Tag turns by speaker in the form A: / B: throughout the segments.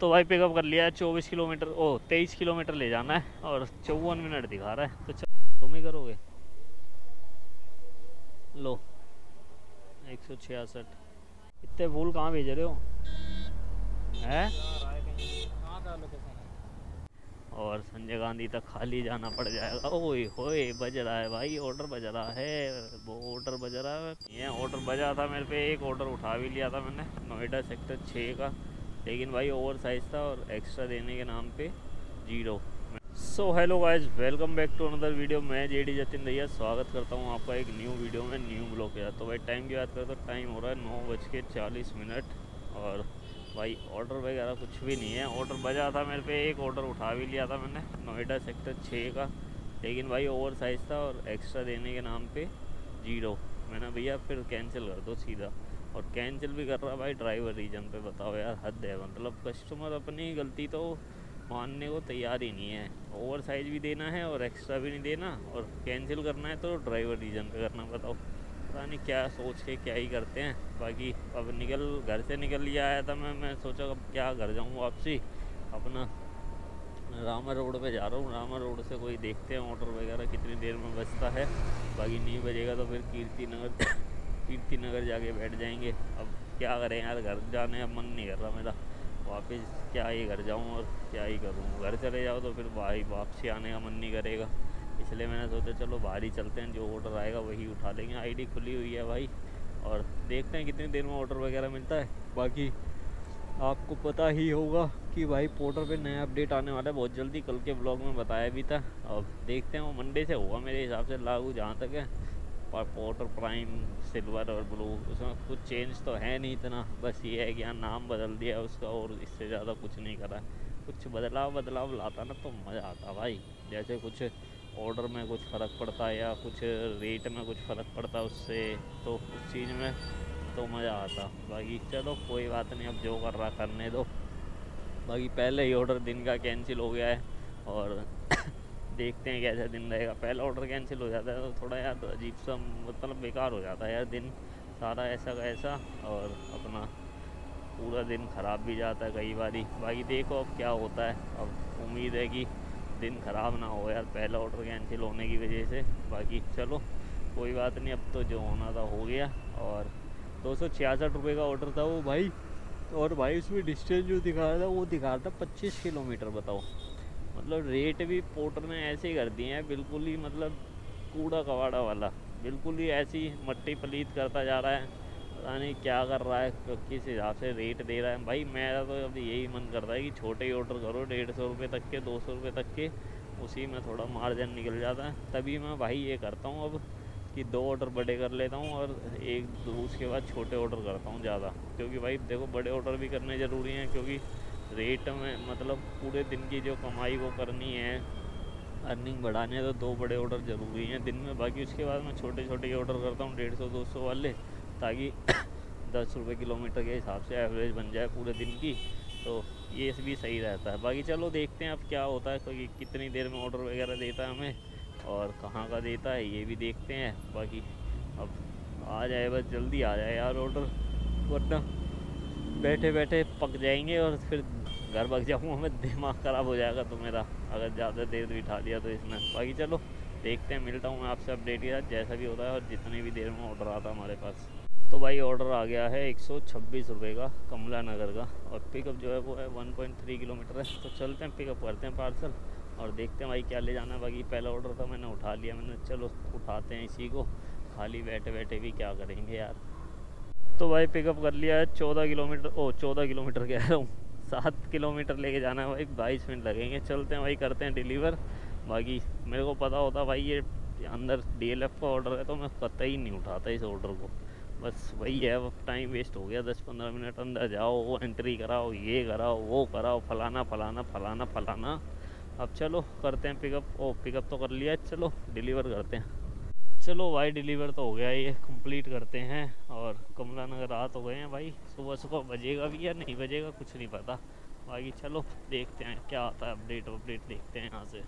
A: तो भाई पिकअप कर लिया है 24 किलोमीटर 23 किलोमीटर ले जाना है और 54 मिनट दिखा रहा है। तो तुम ही करोगे। लो 166। इतने फूल कहाँ भेज रहे हो हैं? और संजय गांधी तक खाली जाना पड़ जाएगा। ओए होए बज रहा है भाई, ऑर्डर बज रहा है, वो ऑर्डर बज रहा है। ये ऑर्डर बजा था मेरे पे, एक ऑर्डर उठा भी लिया था मैंने नोएडा सेक्टर 6 का, लेकिन भाई ओवर साइज था और एक्स्ट्रा देने के नाम पे 0। So hello guys, welcome back to another video. मैं जेडी जतिन भैया स्वागत करता हूँ आपका एक न्यू वीडियो में, न्यू ब्लॉग के साथ। तो भाई टाइम की बात करें तो टाइम हो रहा है 9:40 और भाई ऑर्डर वगैरह कुछ भी नहीं है। ऑर्डर बजा था मेरे पे, एक ऑर्डर उठा भी लिया था मैंने नोएडा सेक्टर 6 का, लेकिन भाई ओवर साइज था और एक्स्ट्रा देने के नाम पे 0। मैंने भैया फिर कैंसिल कर दो सीधा, और कैंसिल भी कर रहा भाई ड्राइवर रीजन पे। बताओ यार, हद है। मतलब कस्टमर अपनी गलती तो मानने को तैयार ही नहीं है। ओवर साइज भी देना है और एक्स्ट्रा भी नहीं देना, और कैंसिल करना है तो ड्राइवर रीजन पे करना। बताओ पता नहीं क्या सोच के क्या ही करते हैं। बाकी अब घर से निकल लिया आया था मैं सोचा अब क्या घर जाऊँ वापसी। अपना रामा रोड पे जा रहा हूँ, रामा रोड से कोई देखते हैं ऑर्डर वगैरह कितनी देर में बचता है। बाकी नहीं बजेगा तो फिर कीर्ति नगर जाके बैठ जाएंगे। अब क्या करें यार, घर जाने अब मन नहीं कर रहा मेरा। वापस क्या ही घर जाऊँ और क्या ही करूँ। घर चले जाओ तो फिर भाई वापसी आने का मन नहीं करेगा, इसलिए मैंने सोचा चलो बाहर ही चलते हैं, जो ऑर्डर आएगा वही उठा लेंगे। आईडी खुली हुई है भाई, और देखते हैं कितनी देर में ऑर्डर वगैरह मिलता है। बाकी आपको पता ही होगा कि भाई पोर्टर पे नया अपडेट आने वाला है बहुत जल्दी, कल के ब्लॉग में बताया भी था। अब देखते हैं, वो मंडे से होगा मेरे हिसाब से लागू, जहाँ तक है। पर पोर्टर प्राइम सिल्वर और ब्लू, उसमें कुछ चेंज तो है नहीं इतना, बस ये है कि हाँ नाम बदल दिया उसका, और इससे ज़्यादा कुछ नहीं करा। कुछ बदलाव लाता ना तो मज़ा आता भाई। जैसे कुछ ऑर्डर में कुछ फ़र्क पड़ता है या कुछ रेट में कुछ फ़र्क पड़ता है उससे, तो उस चीज़ में तो मज़ा आता। बाकी चलो कोई बात नहीं, अब जो कर रहा करने दो। बाकी पहले ही ऑर्डर दिन का कैंसिल हो गया है, और देखते हैं कैसा दिन रहेगा। पहला ऑर्डर कैंसिल हो जाता है तो थोड़ा यार अजीब सा, मतलब बेकार हो जाता है यार दिन सारा ऐसा का ऐसा, और अपना पूरा दिन ख़राब भी जाता है कई बारी। बाकी देखो अब क्या होता है। अब उम्मीद है कि दिन ख़राब ना हो यार पहला ऑर्डर कैंसिल होने की वजह से। बाकी चलो कोई बात नहीं, अब तो जो होना था हो गया। और 266 रुपये का ऑर्डर था वो भाई, और भाई उसमें डिस्टेंस जो दिखा रहा था वो दिखा रहा था 25 किलोमीटर। बताओ, मतलब रेट भी पोर्टर ने ऐसे ही कर दिए हैं बिल्कुल ही, मतलब कूड़ा कबाड़ा वाला, बिल्कुल ही ऐसी मट्टी पलीत करता जा रहा है। पता नहीं क्या कर रहा है, किस हिसाब से रेट दे रहा है भाई। मेरा तो अब यही मन करता है कि छोटे ही ऑर्डर करो, 150 रुपये तक के, 200 रुपये तक के, उसी में थोड़ा मार्जिन निकल जाता है। तभी मैं भाई ये करता हूँ अब कि 2 ऑर्डर बड़े कर लेता हूँ और एक दो उसके बाद छोटे ऑर्डर करता हूँ ज़्यादा। क्योंकि भाई देखो बड़े ऑर्डर भी करने ज़रूरी हैं, क्योंकि रेट में मतलब पूरे दिन की जो कमाई वो करनी है, अर्निंग बढ़ाने है, तो 2 बड़े ऑर्डर ज़रूरी हैं दिन में। बाकी उसके बाद मैं छोटे छोटे ऑर्डर करता हूँ 150-200 वाले, ताकि 10 रुपये किलोमीटर के हिसाब से एवरेज बन जाए पूरे दिन की, तो ये भी सही रहता है। बाकी चलो देखते हैं अब क्या होता है, क्योंकि कितनी देर में ऑर्डर वगैरह देता है हमें और कहाँ का देता है ये भी देखते हैं। बाकी अब आ जाए, बस जल्दी आ जाए यार ऑर्डर, वरना बैठे बैठे पक जाएंगे और फिर घर भाग जाऊँगा मैं, दिमाग ख़राब हो जाएगा तो मेरा, अगर ज़्यादा देर बिठा दिया तो इसमें। बाकी चलो देखते हैं, मिलता हूँ मैं आपसे अपडेट के साथ जैसा भी होता है, और जितनी भी देर में ऑर्डर आता हमारे पास। तो भाई ऑर्डर आ गया है 126 रुपये का कमला नगर का, और पिकअप जो है वो है 1.3 किलोमीटर है। तो चलते हैं, पिकअप करते हैं पार्सल और देखते हैं भाई क्या ले जाना है। बाकी पहला ऑर्डर था मैंने उठा लिया, मैंने चलो उठाते हैं इसी को, खाली बैठे बैठे भी क्या करेंगे यार। तो भाई पिकअप कर लिया है 14 किलोमीटर कह रहा हूँ, 7 किलोमीटर लेके जाना है भाई, 22 मिनट लगेंगे। चलते हैं भाई, करते हैं डिलीवर। बाकी मेरे को पता होता भाई ये अंदर DLF का ऑर्डर है तो मैं कतई नहीं उठाता इस ऑर्डर को। बस वही है, अब टाइम वेस्ट हो गया 10-15 मिनट, अंदर जाओ, एंट्री कराओ, ये कराओ, वो कराओ, फलाना फलाना फलाना फलाना। अब चलो करते हैं पिकअप। पिकअप तो कर लिया, चलो डिलीवर करते हैं। चलो भाई डिलीवर तो हो गया, ये कंप्लीट करते हैं। और कमला नगर रात हो गए हैं भाई, सुबह सुबह बजेगा भी या नहीं बजेगा कुछ नहीं पता। बाकी चलो देखते हैं क्या आता है, अपडेट देखते हैं यहाँ से।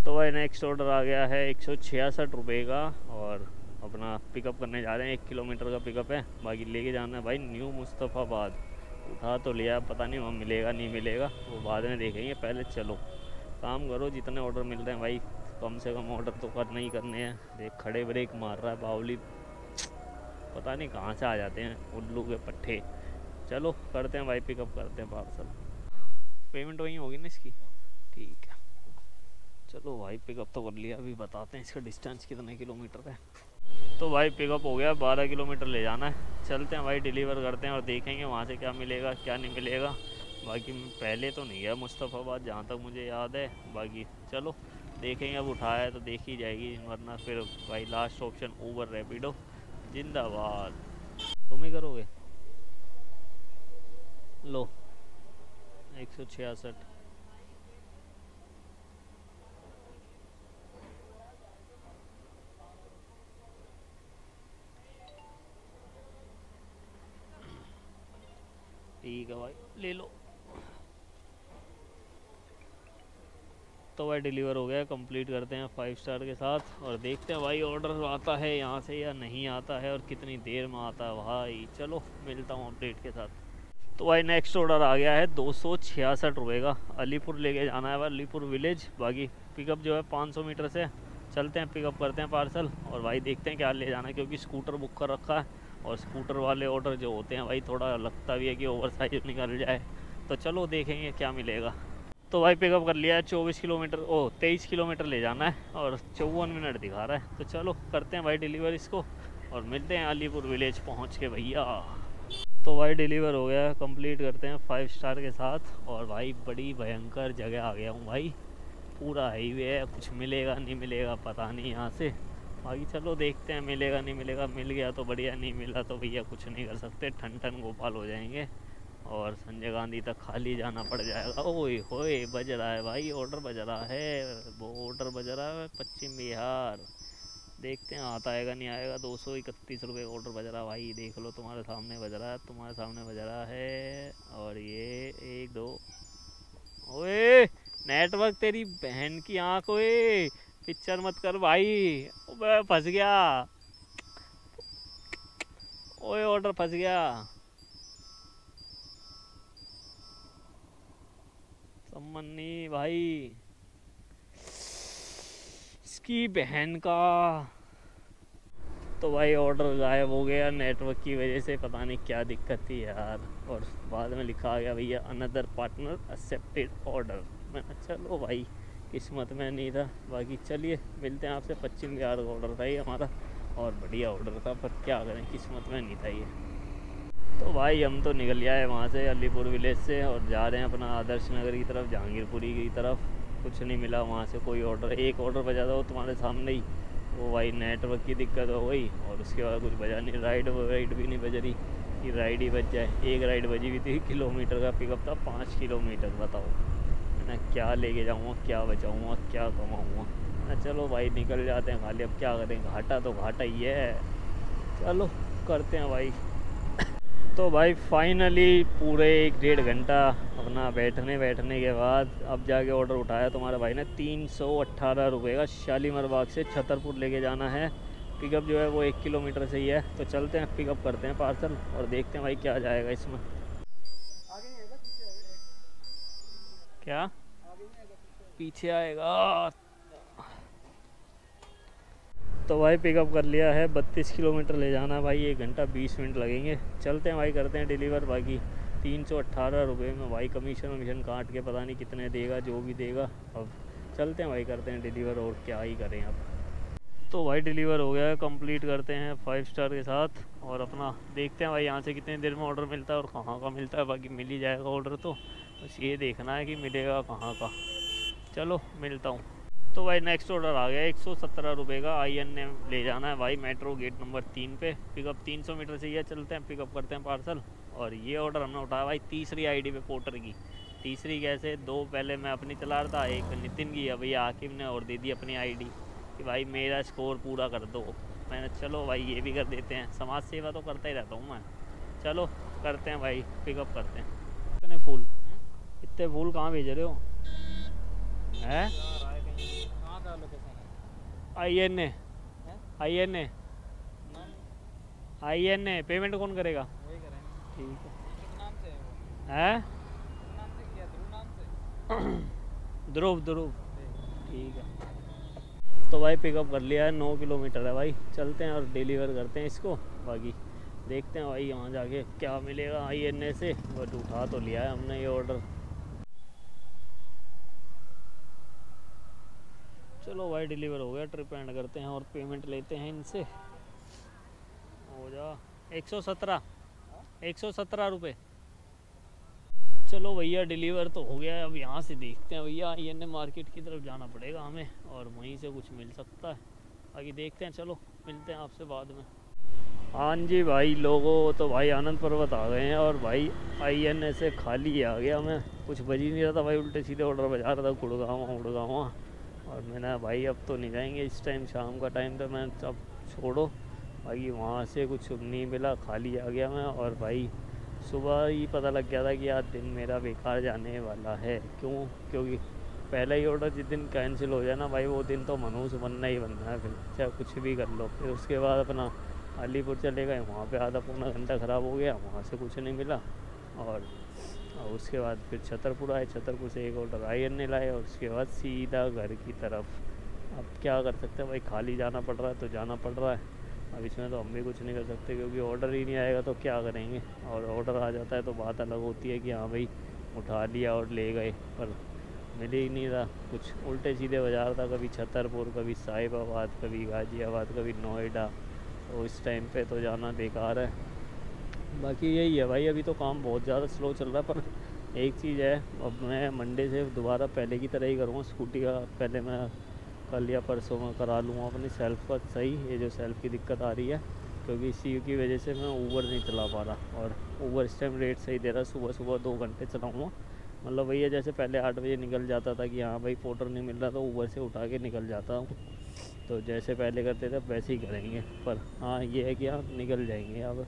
A: तो भाई नेक्स्ट ऑर्डर आ गया है 166 रुपये का, और अपना पिकअप करने जा रहे हैं, 1 किलोमीटर का पिकअप है। बाकी लेके जाना है भाई न्यू मुस्तफ़ाबाद, उठा तो लिया, पता नहीं वहाँ मिलेगा नहीं मिलेगा, वो बाद में देखेंगे। पहले चलो काम करो, जितने ऑर्डर मिल रहे हैं भाई कम से कम ऑर्डर तो करने ही करने हैं। देख खड़े ब्रेक मार रहा है बाउली, पता नहीं कहाँ से आ जाते हैं उल्लू के पट्टे। चलो करते हैं भाई, पिकअप करते हैं पार्सल। पेमेंट वहीं होगी ना इसकी, ठीक है। चलो भाई पिकअप तो कर लिया, अभी बताते हैं इसका डिस्टेंस कितने किलोमीटर है। तो भाई पिकअप हो गया, 12 किलोमीटर ले जाना है। चलते हैं भाई डिलीवर करते हैं और देखेंगे वहाँ से क्या मिलेगा क्या नहीं मिलेगा। बाकी पहले तो नहीं गया मुस्तफ़ाबाद जहाँ तक मुझे याद है, बाकी चलो देखेंगे। अब उठाया है तो देखी जाएगी, वरना फिर भाई लास्ट ऑप्शन ऊबर रैपिडो जिंदाबाद। तुम ही करोगे, लो 166। ठीक है भाई ले लो। तो भाई डिलीवर हो गया, कंप्लीट करते हैं 5 स्टार के साथ और देखते हैं भाई ऑर्डर आता है यहाँ से या नहीं आता है और कितनी देर में आता है भाई। चलो मिलता हूँ अपडेट के साथ। तो भाई नेक्स्ट ऑर्डर आ गया है 266 रुपये का, अलीपुर लेके जाना है भाई, अलीपुर विलेज। बाकी पिकअप जो है 500 मीटर से। चलते हैं पिकअप करते हैं पार्सल और भाई देखते हैं क्या ले जाना है, क्योंकि स्कूटर बुक कर रखा है और स्कूटर वाले ऑर्डर जो होते हैं भाई थोड़ा लगता भी है कि ओवर साइज निकल जाए। तो चलो देखेंगे क्या मिलेगा। तो भाई पिकअप कर लिया है, 24 किलोमीटर 23 किलोमीटर ले जाना है और 54 मिनट दिखा रहा है। तो चलो करते हैं भाई डिलीवर इसको और मिलते हैं अलीपुर विलेज पहुंच के भैया। तो भाई डिलीवर हो गया, कंप्लीट करते हैं 5 स्टार के साथ। और भाई बड़ी भयंकर जगह आ गया हूँ भाई, पूरा हाईवे है, कुछ मिलेगा नहीं मिलेगा पता नहीं यहाँ से। बाकी चलो देखते हैं मिलेगा नहीं मिलेगा, मिल गया तो बढ़िया, नहीं मिला तो भैया कुछ नहीं कर सकते, ठन ठन गोपाल हो जाएंगे और संजय गांधी तक खाली जाना पड़ जाएगा। ओए होए बज रहा है भाई, ऑर्डर बज रहा है, वो ऑर्डर बज रहा है पश्चिम बिहार। देखते हैं आता आएगा नहीं आएगा। 231 रुपये का ऑर्डर बज रहा है भाई, देख लो तुम्हारे सामने बज रहा है, तुम्हारे सामने बज रहा है। और ये 1 2, ओए नेटवर्क तेरी बहन की आँख, ओए पिक्चर मत कर भाई, मैं फंस गया, ओए ऑर्डर फंस गया। सम्मनी भाई इसकी बहन का। तो भाई ऑर्डर गायब हो गया नेटवर्क की वजह से, पता नहीं क्या दिक्कत थी यार। और बाद में लिखा आ गया भैया अनदर पार्टनर एक्सेप्टेड ऑर्डर। मैंने चलो भाई किस्मत में नहीं था। बाकी चलिए मिलते हैं आपसे। पश्चिम बिहार का ऑर्डर था ये हमारा और बढ़िया ऑर्डर था, पर क्या करें किस्मत में नहीं था ये। तो भाई हम तो निकल आए वहाँ से अलीपुर विलेज से और जा रहे हैं अपना आदर्श नगर की तरफ, जहांगीरपुरी की तरफ। कुछ नहीं मिला वहाँ से कोई ऑर्डर, एक ऑर्डर बजा था वो तुम्हारे सामने ही, वो भाई नेटवर्क की दिक्कत हो गई और उसके बाद कुछ बजा नहीं। राइड भी नहीं बज रही कि राइड ही बच जाए। एक राइड बजी हुई थी, किलोमीटर का पिकअप था 5 किलोमीटर। बताओ मैं क्या लेके जाऊँगा, क्या बचाऊँगा, क्या कमाऊँगा। चलो भाई निकल जाते हैं खाली, अब क्या करें, घाटा तो घाटा ही है। चलो करते हैं भाई। तो भाई फाइनली पूरे 1-1.5 घंटा अपना बैठने के बाद अब जाके ऑर्डर उठाया तुम्हारे भाई ने 318 रुपये का। शालीमार बाग से छतरपुर लेके जाना है। पिकअप जो है वो 1 किलोमीटर से ही है। तो चलते हैं पिकअप करते हैं पार्सल और देखते हैं भाई क्या जाएगा इसमें। क्या पीछे आएगा। तो भाई पिकअप कर लिया है, 32 किलोमीटर ले जाना है भाई, 1 घंटा 20 मिनट लगेंगे। चलते हैं भाई करते हैं डिलीवर। बाकी 318 रुपये में भाई कमीशन काट के पता नहीं कितने देगा, जो भी देगा। अब चलते हैं भाई करते हैं डिलीवर और क्या ही करें अब। तो भाई डिलीवर हो गया है, कंप्लीट करते हैं 5 स्टार के साथ और अपना देखते हैं भाई यहाँ से कितनी देर में ऑर्डर मिलता है और कहाँ का मिलता है। बाकी मिल ही जाएगा ऑर्डर, तो बस ये देखना है कि मिलेगा कहाँ का। चलो मिलता हूँ। तो भाई नेक्स्ट ऑर्डर आ गया 117 रुपये का। IN ने ले जाना है भाई मेट्रो गेट नंबर 3 पे। पिकअप 300 मीटर से ये चलते हैं, पिकअप करते हैं पार्सल। और ये ऑर्डर हमने उठाया भाई तीसरी ID पे पोर्टर की। तीसरी कैसे, 2 पहले मैं अपनी चला रहा था, एक नितिन की, अभी आकिब ने और दे दी अपनी ID कि भाई मेरा स्कोर पूरा कर दो। मैंने चलो भाई ये भी कर देते हैं, समाज सेवा तो करता ही रहता हूँ मैं। चलो करते हैं भाई पिकअप करते हैं। इतने फूल कहाँ भेज रहे हो हैं? IN पेमेंट कौन करेगा? ठीक है है ध्रुव ध्रुव ठीक है। तो भाई पिकअप कर लिया है, 9 किलोमीटर है भाई, चलते हैं और डिलीवर करते हैं इसको। बाकी देखते हैं भाई यहाँ जाके क्या मिलेगा INA से, बट उठा तो लिया है हमने ये ऑर्डर। चलो भाई डिलीवर हो गया, ट्रिप एंड करते हैं और पेमेंट लेते हैं इनसे। हो जा 117 रुपये। चलो भैया डिलीवर तो हो गया है, अब यहाँ से देखते हैं भैया INA मार्केट की तरफ जाना पड़ेगा हमें और वहीं से कुछ मिल सकता है। बाकी देखते हैं, चलो मिलते हैं आपसे बाद में। हाँ जी भाई लोगों, तो भाई आनंद पर्वत आ गए हैं और भाई INA से खाली आ गया, मैं कुछ बज ही नहीं रहा था भाई, उल्टे सीधे ऑर्डर बजा रहा था गुड़गांव। और मैंने भाई अब तो नहीं जाएंगे इस टाइम, शाम का टाइम था, मैं अब छोड़ो। भाई वहाँ से कुछ नहीं मिला, खाली आ गया मैं। और भाई सुबह ही पता लग गया था कि आज दिन मेरा बेकार जाने वाला है। क्यों? क्योंकि पहला ही ऑर्डर जिस दिन कैंसिल हो जाए ना भाई, वो दिन तो मनुष्य बनना ही बनना है, फिर चाहे कुछ भी कर लो। फिर उसके बाद अपना अलीपुर चले गए, वहाँ पे आधा पौना घंटा ख़राब हो गया, वहाँ से कुछ नहीं मिला। और उसके बाद फिर छतरपुर आए, छतरपुर से एक ऑर्डर INA लाए और उसके बाद सीधा घर की तरफ। अब क्या कर सकते हैं भाई, खाली जाना पड़ रहा है तो जाना पड़ रहा है। अब इसमें तो हम भी कुछ नहीं कर सकते क्योंकि ऑर्डर ही नहीं आएगा तो क्या करेंगे। और ऑर्डर आ जाता है तो बात अलग होती है कि हाँ भाई उठा लिया और ले गए, पर मिल ही नहीं रहा कुछ। उल्टे सीधे बाज़ार था, कभी छतरपुर, कभी साहिबाबाद, कभी गाज़ियाबाद, कभी नोएडा। तो इस टाइम पे तो जाना बेकार है। बाकी यही है भाई, अभी तो काम बहुत ज़्यादा स्लो चल रहा है। पर एक चीज़ है, अब मैं मंडे से दोबारा पहले की तरह ही करूँगा स्कूटी का। पहले मैं कल या परसों में करा लूँगा अपनी सेल्फ़ का सही, ये जो सेल्फ़ की दिक्कत आ रही है, क्योंकि इसी की वजह से मैं ऊबर नहीं चला पा रहा। और ऊबर इस टाइम रेट सही दे रहा है, सुबह सुबह 2 घंटे चलाऊँगा। मतलब भैया जैसे पहले 8 बजे निकल जाता था कि हाँ भाई पोर्टर नहीं मिल रहा तो ऊबर से उठा के निकल जाता हूँ। तो जैसे पहले करते थे वैसे ही करेंगे। पर हाँ ये है कि हाँ निकल जाएंगे, अब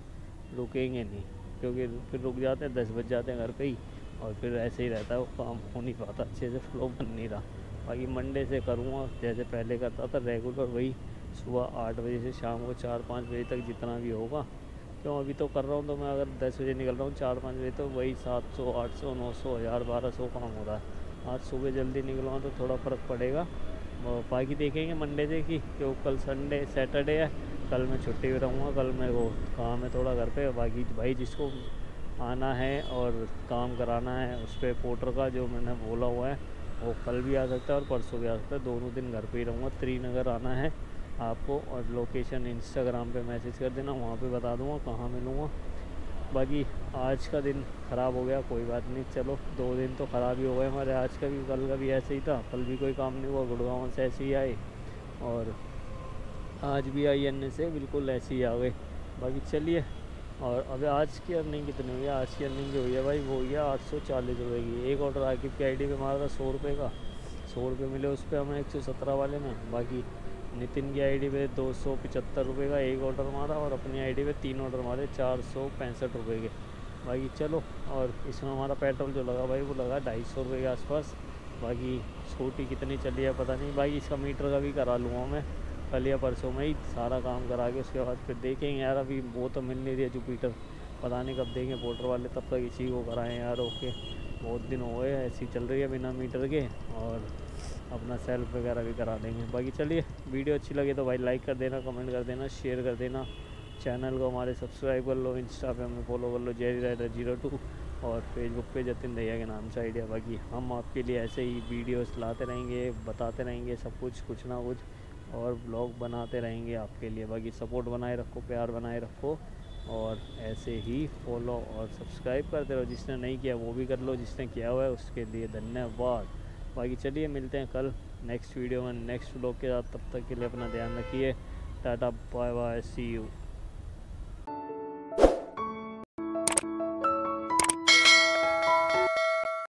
A: रुकेंगे नहीं, क्योंकि फिर रुक जाते हैं 10 बज जाते हैं घर पे ही, और फिर ऐसे ही रहता है, वो काम हो नहीं पाता, अच्छे से फ्लो बन नहीं रहा। बाकी मंडे से करूँगा जैसे पहले करता था रेगुलर, वही सुबह 8 बजे से शाम को 4-5 बजे तक जितना भी होगा। क्यों अभी तो कर रहा हूँ, तो मैं अगर 10 बजे निकल रहा हूँ 4-5 बजे तो वही 700, 800, 900, 1000, 1200 काम हो रहा है। आज सुबह जल्दी निकलूँगा तो थोड़ा फ़र्क पड़ेगा। बाकी देखेंगे मंडे से कि क्यों, कल संडे सैटरडे है, कल मैं छुट्टी पे रहूँगा। कल मैं वो काम है थोड़ा घर पे। बाकी भाई जिसको आना है और काम कराना है उस पर पोर्टर का जो मैंने बोला हुआ है, वो कल भी आ सकता है और परसों भी आ सकता है, दोनों दिन घर पे ही रहूँगा। त्रिनगर आना है आपको, और लोकेशन इंस्टाग्राम पे मैसेज कर देना, वहाँ पे बता दूँगा कहाँ मिलूँगा। बाकी आज का दिन ख़राब हो गया, कोई बात नहीं, चलो 2 दिन तो ख़राब ही हो गए हमारे, आज का भी कल का भी ऐसे ही था। कल भी कोई काम नहीं हुआ, गुड़गांव से ऐसे ही आए, और आज भी INA से बिल्कुल ऐसे ही आ गए। बाकी चलिए, और अभी आज की अर्निंग कितनी हुई है? आज की अर्निंग जो हुई है भाई वो हुई है 840 रुपये की। एक ऑर्डर आकिब की ID पे मारा था 100 रुपये का, 100 रुपये मिले उस पर हमें 117 वाले में। बाकी नितिन की ID पे 275 रुपये का एक ऑर्डर मारा, और अपनी ID पे 3 ऑर्डर मारे 465 रुपये के। बाकी चलो, और इसमें हमारा पेट्रोल जो लगा भाई वो लगा 250 रुपये के आसपास। बाकी स्कूटी कितनी चली है पता नहीं। भाई इसका मीटर का भी करा लूँगा मैं कल या परसों में ही, सारा काम करा के उसके बाद फिर देखेंगे यार। अभी वो तो मिल नहीं रही है जुपिटर, पता नहीं कब देंगे पोर्टर वाले, तब तक इसी को कराएं यार। ओके, बहुत दिन हो गए ऐसी चल रही है बिना मीटर के, और अपना सेल्फ वगैरह भी करा देंगे। बाकी चलिए, वीडियो अच्छी लगे तो भाई लाइक कर देना, कमेंट कर देना, शेयर कर देना, चैनल को हमारे सब्सक्राइब कर लो, इंस्टा पे हमें फॉलो कर लो JerryRider02, और फेसबुक पे जतिन दहिया के नाम से आइडिया। बाकी हम आपके लिए ऐसे ही वीडियोस लाते रहेंगे, बताते रहेंगे सब कुछ, कुछ ना कुछ, और ब्लॉग बनाते रहेंगे आपके लिए। बाकी सपोर्ट बनाए रखो, प्यार बनाए रखो, और ऐसे ही फॉलो और सब्सक्राइब करते रहो। जिसने नहीं किया वो भी कर लो, जिसने किया हुआ है उसके लिए धन्यवाद। बाकी चलिए मिलते हैं कल नेक्स्ट वीडियो में नेक्स्ट ब्लॉग के साथ, तब तक के लिए अपना ध्यान रखिए। Tata bye bye, see you.